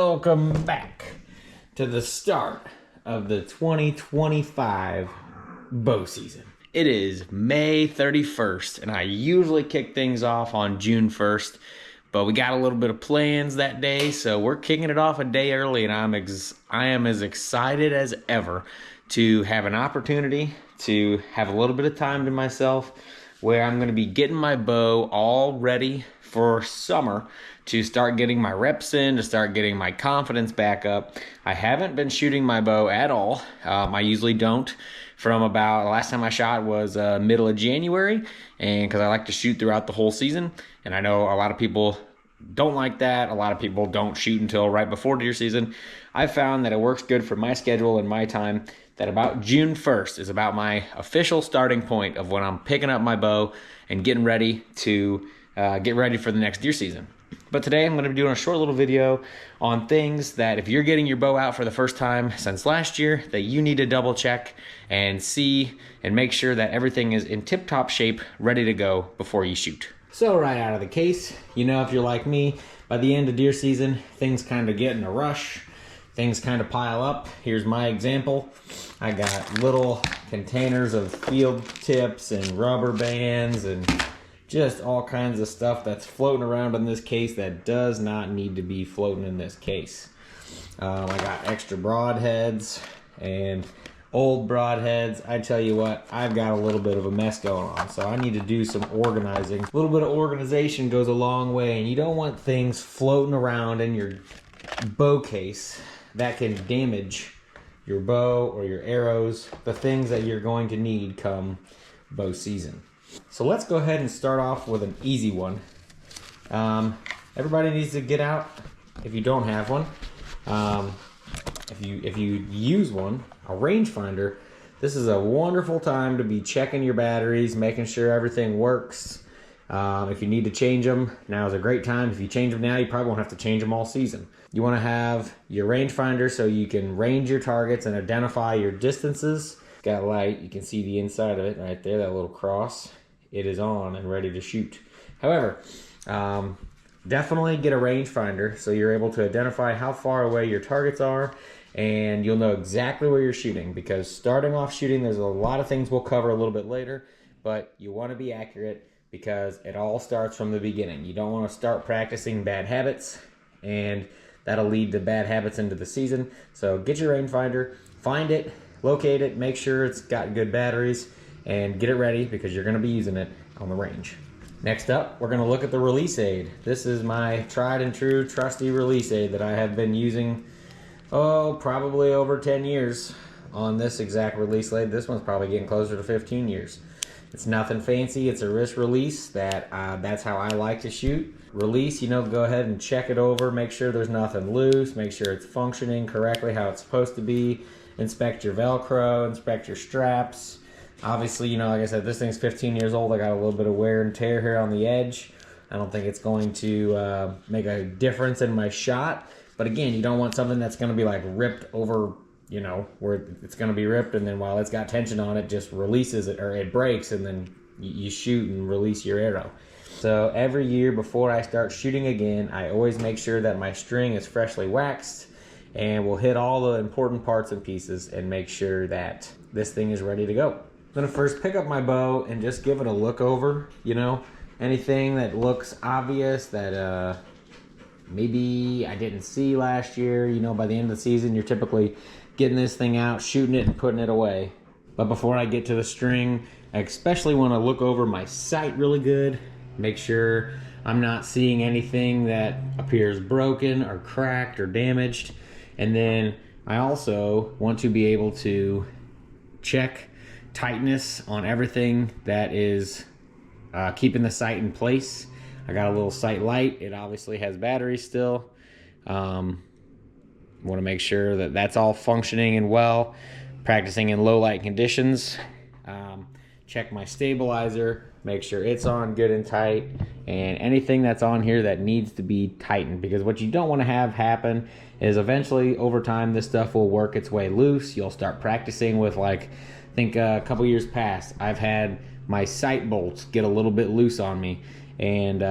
Welcome back to the start of the 2025 bow season. It is May 31st, and I usually kick things off on June 1st, but we got a little bit of plans that day, so we're kicking it off a day early, and I am as excited as ever to have an opportunity to have a little bit of time to myself where I'm going to be getting my bow all ready for summer to start getting my reps in, to start getting my confidence back up. I haven't been shooting my bow at all. I usually don't. From about the last time I shot was middle of January, and because I like to shoot throughout the whole season, and I know a lot of people don't like that. A lot of people don't shoot until right before deer season. I found that it works good for my schedule and my time, that about June 1st is about my official starting point of when I'm picking up my bow and getting ready to get ready for the next deer season. But today I'm going to be doing a short little video on things that if you're getting your bow out for the first time since last year, that you need to double check and see and make sure that everything is in tip-top shape, ready to go before you shoot. So right out of the case, you know, if you're like me, by the end of deer season, things kind of get in a rush. Things kind of pile up. Here's my example. I got little containers of field tips and rubber bands and just all kinds of stuff that's floating around in this case that does not need to be floating in this case. I got extra broadheads and old broadheads. I tell you what, I've got a little bit of a mess going on, so I need to do some organizing. A little bit of organization goes a long way, and you don't want things floating around in your bow case that can damage your bow or your arrows, the things that you're going to need come bow season. So let's go ahead and start off with an easy one. Everybody needs to get out, if you don't have one. If you use one, a rangefinder, this is a wonderful time to be checking your batteries, making sure everything works. If you need to change them, now is a great time. If you change them now, you probably won't have to change them all season. You want to have your rangefinder so you can range your targets and identify your distances. Got light, you can see the inside of it right there, that little cross. It is on and ready to shoot. However, definitely get a rangefinder so you're able to identify how far away your targets are, and you'll know exactly where you're shooting, because starting off shooting, there's a lot of things we'll cover a little bit later, but you want to be accurate because it all starts from the beginning. You don't want to start practicing bad habits, and that'll lead to bad habits into the season. So get your rangefinder, find it, locate it, make sure it's got good batteries, and get it ready because you're going to be using it on the range. Next up, we're going to look at the release aid. This is my tried and true trusty release aid that I have been using, probably over 10 years on this exact release aid. This one's probably getting closer to 15 years. It's nothing fancy. It's a wrist release that's how I like to shoot. Release, go ahead and check it over, make sure there's nothing loose, make sure it's functioning correctly how it's supposed to be. Inspect your Velcro, inspect your straps. Obviously, like I said, this thing's 15 years old. I got a little bit of wear and tear here on the edge. I don't think it's going to make a difference in my shot. But again, you don't want something that's going to be like ripped over, where it's going to be ripped, and then while it's got tension on it, just releases it, or it breaks, and then you shoot and release your arrow. So every year before I start shooting again, I always make sure that my string is freshly waxed, and we'll hit all the important parts and pieces and make sure that this thing is ready to go. I'm gonna first pick up my bow and just give it a look over, anything that looks obvious that maybe I didn't see last year. By the end of the season, you're typically getting this thing out, shooting it, and putting it away. But before I get to the string, I especially want to look over my sight really good, make sure I'm not seeing anything that appears broken or cracked or damaged. And then I also want to be able to check tightness on everything that is keeping the sight in place. I got a little sight light. It obviously has batteries still. Want to make sure that that's all functioning and well. Practicing in low light conditions. Check my stabilizer, make sure it's on good and tight, and anything that's on here that needs to be tightened, because what you don't want to have happen is eventually over time this stuff will work its way loose. You'll start practicing with, like, I think a couple years past, I've had my sight bolts get a little bit loose on me, And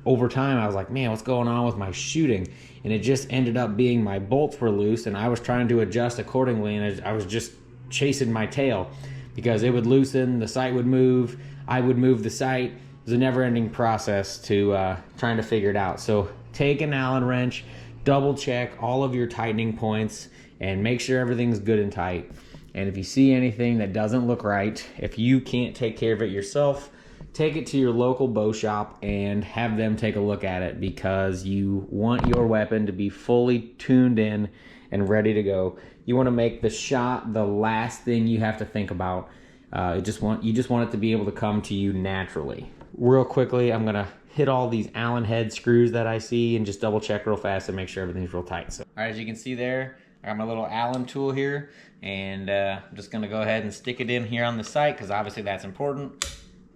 over time, I was like, man, what's going on with my shooting? And it just ended up being my bolts were loose, and I was trying to adjust accordingly, and I was just chasing my tail because it would loosen, the sight would move, I would move the sight. It was a never-ending process to trying to figure it out. So take an Allen wrench, double check all of your tightening points, and make sure everything's good and tight. And if you see anything that doesn't look right, if you can't take care of it yourself, take it to your local bow shop and have them take a look at it, because you want your weapon to be fully tuned in and ready to go. You want to make the shot the last thing you have to think about. You just want it to be able to come to you naturally. Real quickly, I'm gonna hit all these Allen head screws that I see and just double check real fast and make sure everything's real tight. So, all right, as you can see there, I got my little Allen tool here, and I'm just gonna go ahead and stick it in here on the sight, because obviously that's important.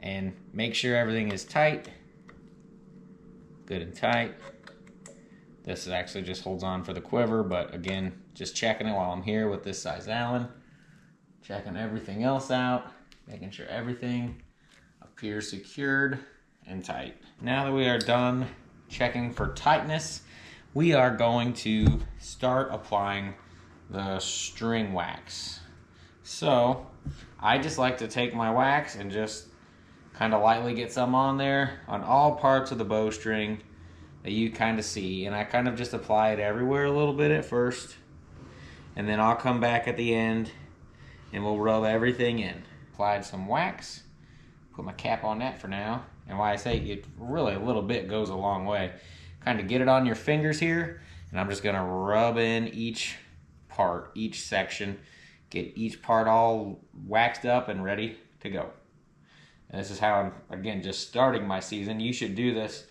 And make sure everything is tight, good and tight. This actually just holds on for the quiver, but again, just checking it while I'm here with this size Allen. Checking everything else out, making sure everything appears secured and tight. Now that we are done checking for tightness, we are going to start applying the string wax. So I just like to take my wax and just kind of lightly get some on there on all parts of the bowstring that you kind of see, and I kind of just apply it everywhere a little bit at first, and then I'll come back at the end and we'll rub everything in. Applied some wax, put my cap on that for now, and why I say it really a little bit goes a long way. Kind of get it on your fingers here, and I'm just gonna rub in each part, each section, get each part all waxed up and ready to go. And this is how I'm, again, just starting my season. You should do this.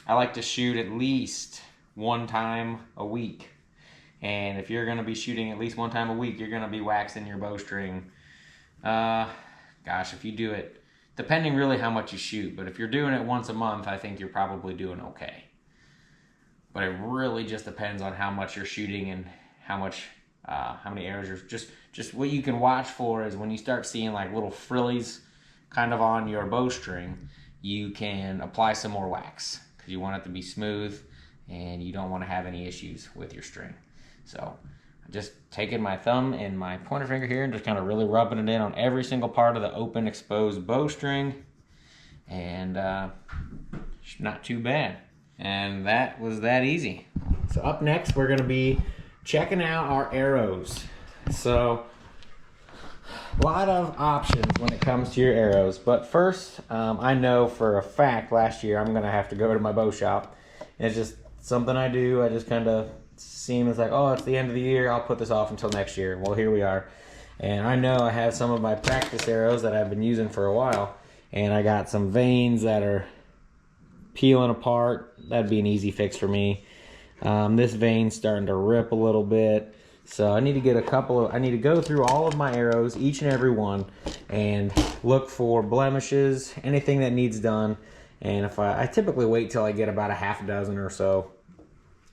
I like to shoot at least one time a week. And if you're gonna be shooting at least one time a week, you're gonna be waxing your bowstring. Gosh, if you do it, depending really how much you shoot, but if you're doing it once a month, I think you're probably doing okay. But it really just depends on how much you're shooting and how many arrows you're, just what you can watch for is when you start seeing like little frillies kind of on your bowstring, you can apply some more wax, because you want it to be smooth and you don't want to have any issues with your string. So I'm just taking my thumb and my pointer finger here and just kind of really rubbing it in on every single part of the open exposed bowstring, and not too bad. And that was that easy. So up next, we're going to be checking out our arrows. So a lot of options when it comes to your arrows, but first, I know for a fact last year I'm gonna have to go to my bow shop. And it's just something I do. I just kind of seem it's like, oh, it's the end of the year, I'll put this off until next year. Well, here we are, and I know I have some of my practice arrows that I've been using for a while, and I got some vanes that are peeling apart. That'd be an easy fix for me. This vane's starting to rip a little bit. So I need to get I need to go through all of my arrows, each and every one, and look for blemishes, anything that needs done. And if I typically wait till I get about a half a dozen or so,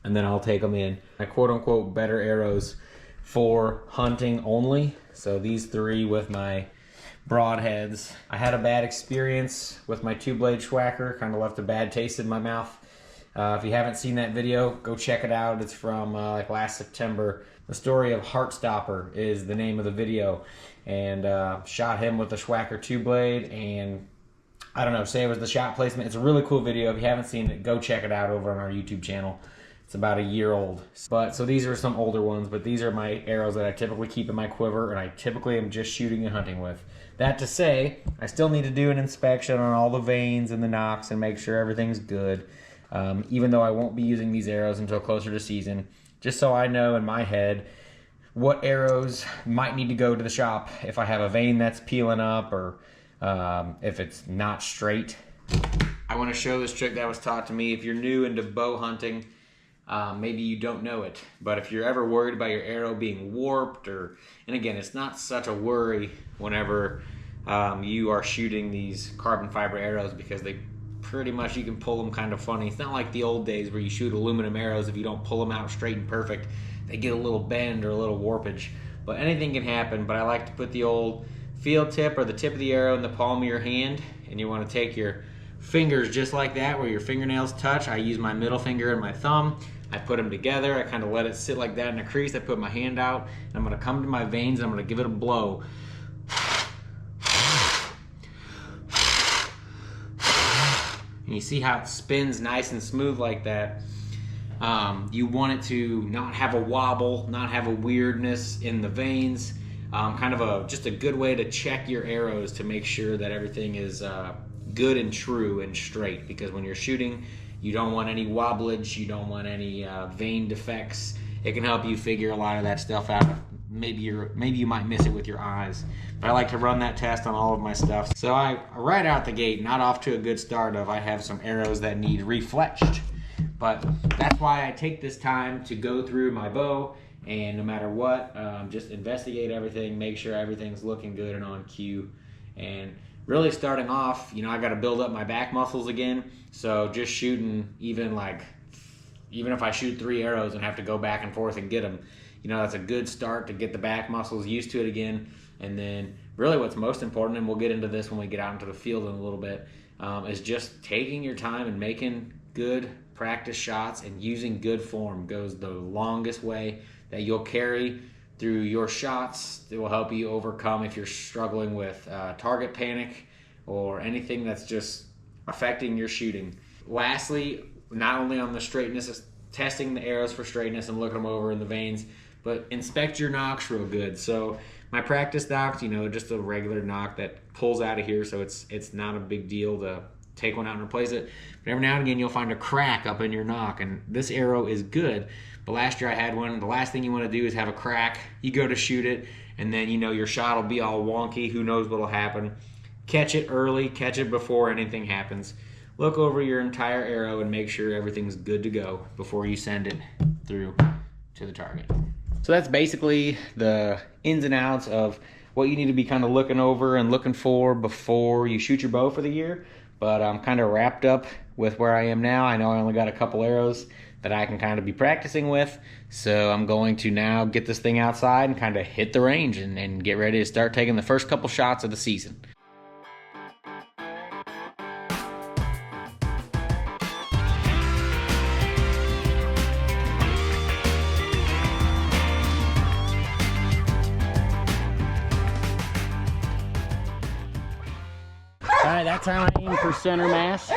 and then I'll take them in. My quote unquote better arrows for hunting only. So these three with my broadheads. I had a bad experience with my 2-blade Schwacker, kind of left a bad taste in my mouth. If you haven't seen that video, go check it out. It's from like last September. The story of Heartstopper is the name of the video, and shot him with the Schwacker 2-blade, and I don't know, say it was the shot placement. It's a really cool video. If you haven't seen it, go check it out over on our YouTube channel. It's about a year old. But so these are some older ones, but these are my arrows that I typically keep in my quiver, and I typically am just shooting and hunting with. That to say, I still need to do an inspection on all the vanes and the nocks and make sure everything's good. Even though I won't be using these arrows until closer to season, just so I know in my head what arrows might need to go to the shop if I have a vane that's peeling up, or if it's not straight. I want to show this trick that was taught to me. If you're new into bow hunting, maybe you don't know it, but if you're ever worried about your arrow being warped, and again, it's not such a worry whenever you are shooting these carbon fiber arrows, because they pretty much, you can pull them kind of funny. It's not like the old days where you shoot aluminum arrows. If you don't pull them out straight and perfect, they get a little bend or a little warpage. But anything can happen. But I like to put the old field tip or the tip of the arrow in the palm of your hand, and you want to take your fingers just like that, where your fingernails touch. I use my middle finger and my thumb. I put them together. I kind of let it sit like that in a crease. I put my hand out, and I'm gonna come to my veins, and I'm gonna give it a blow. And you see how it spins nice and smooth like that. You want it to not have a wobble, not have a weirdness in the veins. Kind of just a good way to check your arrows to make sure that everything is good and true and straight, because when you're shooting, you don't want any wobblage, you don't want any vein defects. It can help you figure a lot of that stuff out. Maybe you might miss it with your eyes, but I like to run that test on all of my stuff. So I right out the gate, not off to a good start of I have some arrows that need refletched, but that's why I take this time to go through my bow, and no matter what, just investigate everything, make sure everything's looking good and on cue. And really starting off, you know, I got to build up my back muscles again. So just shooting, even if I shoot 3 arrows and have to go back and forth and get them, you know, that's a good start to get the back muscles used to it again. And then really what's most important, and we'll get into this when we get out into the field in a little bit, is just taking your time and making good practice shots, and using good form goes the longest way that you'll carry through your shots. It will help you overcome if you're struggling with target panic or anything that's just affecting your shooting. Lastly, not only on the straightness, testing the arrows for straightness and looking them over in the veins, but inspect your nocks real good. So my practice nocks, you know, just a regular nock that pulls out of here, so it's not a big deal to take one out and replace it. But every now and again, you'll find a crack up in your nock, and this arrow is good. But last year I had one. The last thing you want to do is have a crack. You go to shoot it, and then, you know, your shot will be all wonky. Who knows what'll happen? Catch it early. Catch it before anything happens. Look over your entire arrow and make sure everything's good to go before you send it through to the target. So that's basically the ins and outs of what you need to be kind of looking over and looking for before you shoot your bow for the year. But I'm kind of wrapped up with where I am now. I know I only got a couple arrows that I can kind of be practicing with. So I'm going to now get this thing outside and kind of hit the range and get ready to start taking the first couple shots of the season. Alright, that time I aimed for center mass.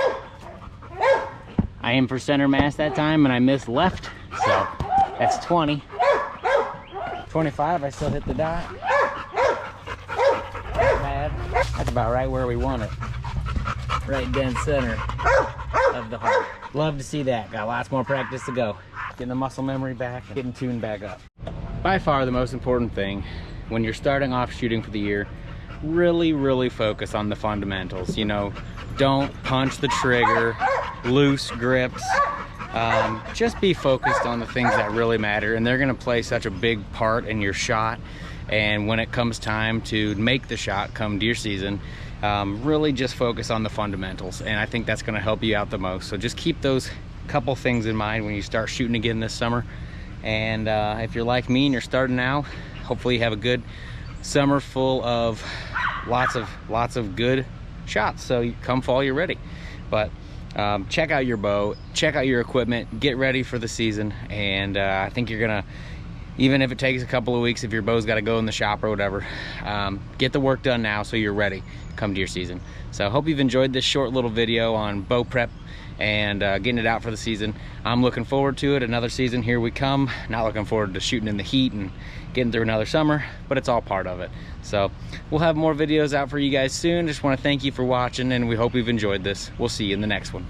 I aimed for center mass that time and I missed left, so that's 20. 25, I still hit the dot. Not bad. That's about right where we want it. Right dead center of the heart. Love to see that. Got lots more practice to go. Getting the muscle memory back and getting tuned back up. By far the most important thing when you're starting off shooting for the year, really focus on the fundamentals. You know, don't punch the trigger, loose grips. Just be focused on the things that really matter, and they're going to play such a big part in your shot. And when it comes time to make the shot come deer season, really just focus on the fundamentals, and I think that's going to help you out the most. So just keep those couple things in mind when you start shooting again this summer. And if you're like me and you're starting now, hopefully you have a good summer full of lots of good shots, so you come fall you're ready. But check out your bow, check out your equipment, get ready for the season. And I think you're gonna, even if it takes a couple of weeks, if your bow's got to go in the shop or whatever, get the work done now so you're ready come deer season. So I hope you've enjoyed this short little video on bow prep and getting it out for the season. I'm looking forward to it. Another season, here we come. Not looking forward to shooting in the heat and getting through another summer, but it's all part of it. So we'll have more videos out for you guys soon. Just want to thank you for watching, and we hope you've enjoyed this. We'll see you in the next one.